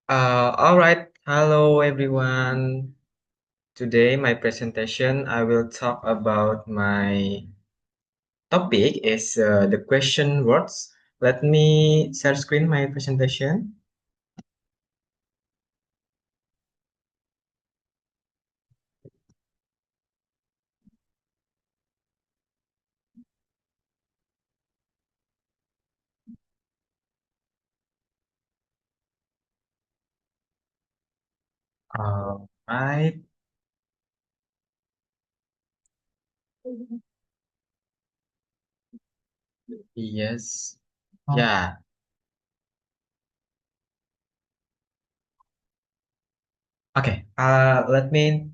All right. Hello, everyone. Today, my presentation, I will talk about my topic is the question words. Let me share screen my presentation. All right. Yes. Yeah. Okay. Let me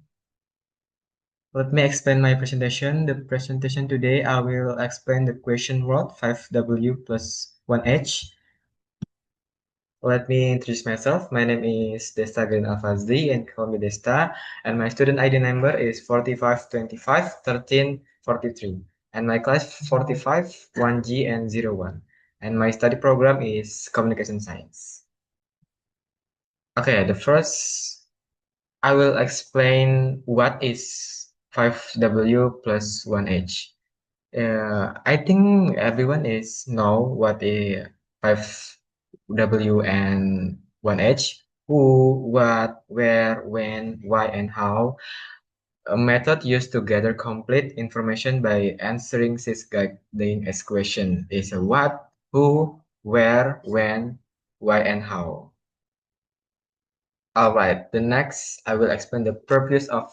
explain my presentation. The presentation today, I will explain the question word 5W plus 1H. Let me introduce myself. My name is Desta Green Alfazli and call me Desta. And my student ID number is 45251343. And my class 45 1G and 01. And my study program is Communication Science. Okay, the first I will explain what is 5W plus 1H. I think everyone is know what a 5W and 1H. Who, what, where, when, why, and how. A method used to gather complete information by answering this guiding as question is a what, who, where, when, why, and how. All right. The next, I will explain the purpose of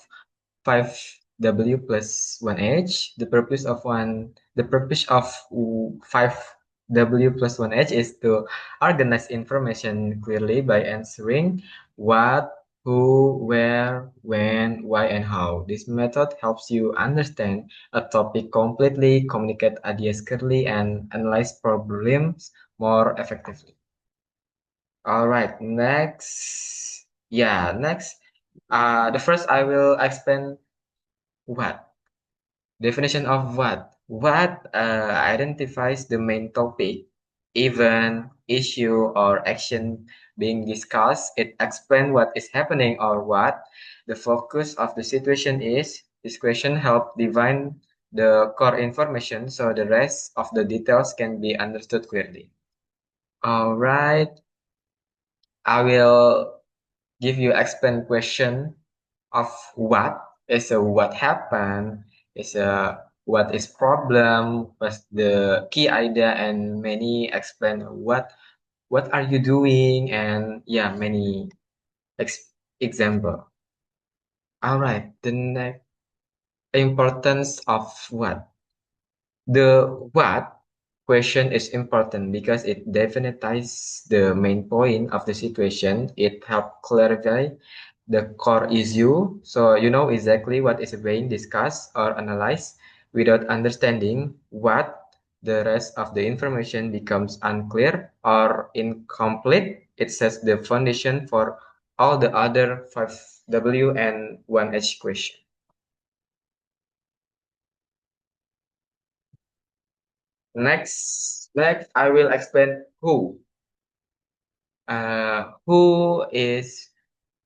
5W plus 1H. The purpose of 5W plus 1H is to organize information clearly by answering what, who, where, when, why, and how. This method helps you understand a topic completely, communicate ideas clearly, and analyze problems more effectively. All right, next. Yeah, next. The first I will explain what. Definition of what. What identifies the main topic, event, issue, or action being discussed. It explains what is happening or what the focus of the situation is. This question helps define the core information so the rest of the details can be understood clearly. All right, I will give you explain question of what is a what happened, is a what is problem, what's the key idea, and many explain what are you doing, and yeah, many example. All right, the next importance of what. The what question is important because it defines the main point of the situation. It helps clarify the core issue, so you know exactly what is being discussed or analyzed. Without understanding what, the rest of the information becomes unclear or incomplete. It sets the foundation for all the other 5W and 1H question. Next, I will explain who. Who is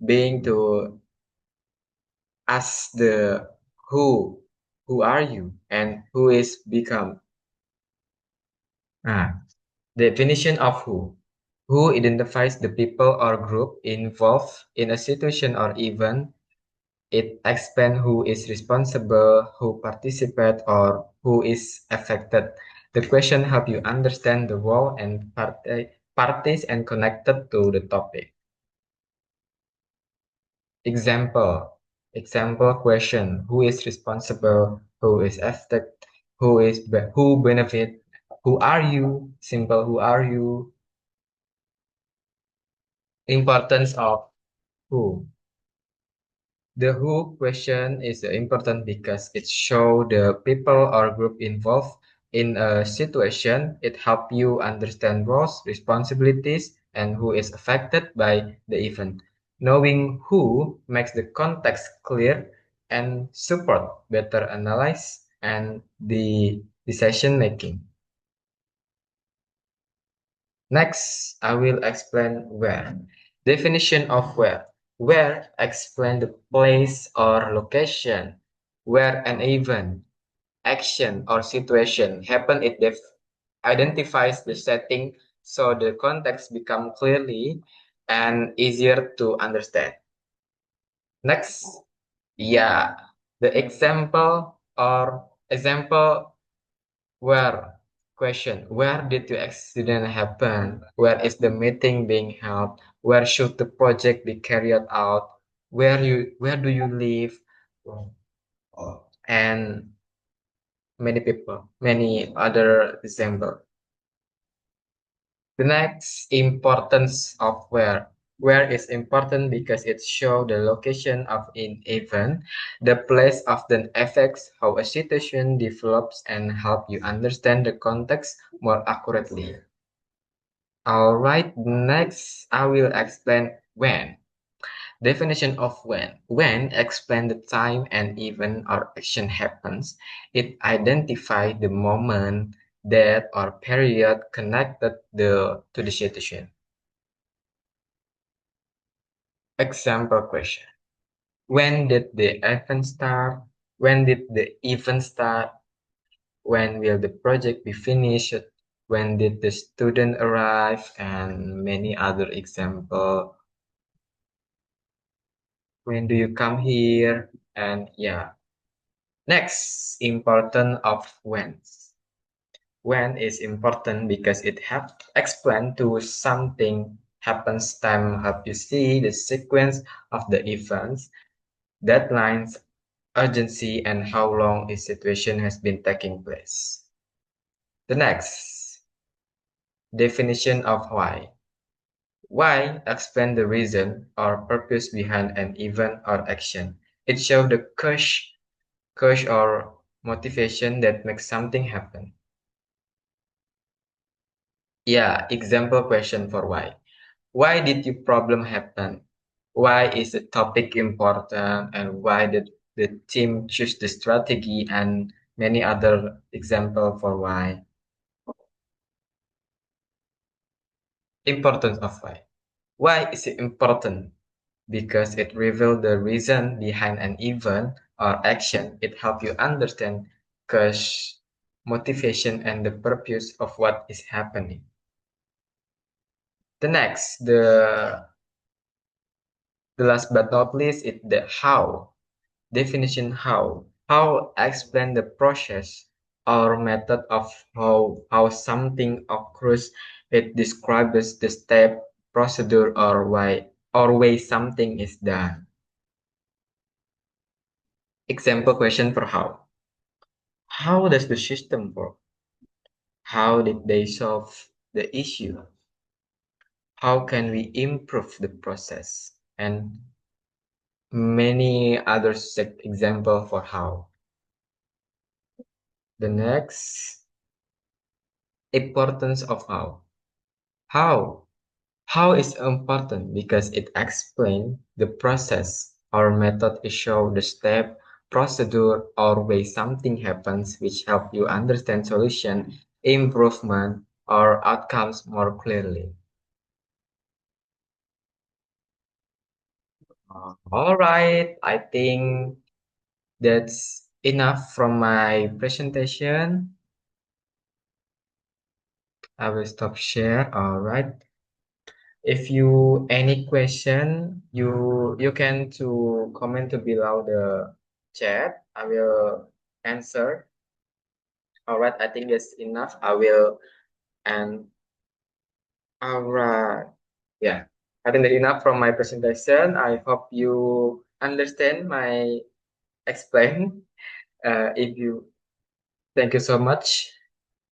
being to ask the who, who are you, and who is become. Ah, definition of who. Who identifies the people or group involved in a situation or event. It explains who is responsible, who participate, or who is affected. The question help you understand the role and parties and connected to the topic. Example question: who is responsible? Who is affected? Who benefit? Who are you? Simple. Who are you? Importance of who. The who question is important because it shows the people or group involved in a situation. It helps you understand roles, responsibilities, and who is affected by the event. Knowing who makes the context clear and support better analysis and the decision making. Next, I will explain where. Definition of where. Where explain the place or location where an event, action, or situation happen. It identifies the setting so the context become clearly and easier to understand. Next, yeah, the example where question, where did your accident happen? Where is the meeting being held? Where should the project be carried out? Where do you live? And many other example. The next importance of where. Where is important because it shows the location of an event. The place often affects how a situation develops and help you understand the context more accurately. Alright, next I will explain when. Definition of when. When explain the time an event or action happens. It identifies the moment, date, or period connected to the situation. Example question. When did the event start? When did the event start? When will the project be finished? When did the student arrive? And many other example. When do you come here? And yeah. Next, important of when. When is important because it helps explain to something happens time help you see the sequence of the events, deadlines, urgency, and how long a situation has been taking place. The next, definition of why. Why explain the reason or purpose behind an event or action. It shows the cause or motivation that makes something happen. Yeah, example question for why. Why did your problem happen? Why is the topic important? And why did the team choose the strategy? And many other example for why. Importance of why. Why is it important? Because it reveals the reason behind an event or action. It helps you understand cause, motivation, and the purpose of what is happening. The last but not least is the how. Definition how. How explain the process or method of how something occurs. It describes the step, procedure, or way something is done. Example question for how. How does the system work? How did they solve the issue? How can we improve the process? And many other example for how. The next, importance of how. How? How is important because it explains the process or method is show the step, procedure, or way something happens which help you understand solution, improvement, or outcomes more clearly. All right, I think that's enough from my presentation. I will stop share. All right. If you any question, you can to comment to below the chat. I will answer. All right. I think that's enough. I will and all right. Yeah. I think that's enough from my presentation. I hope you understand my explain. If you thank you so much.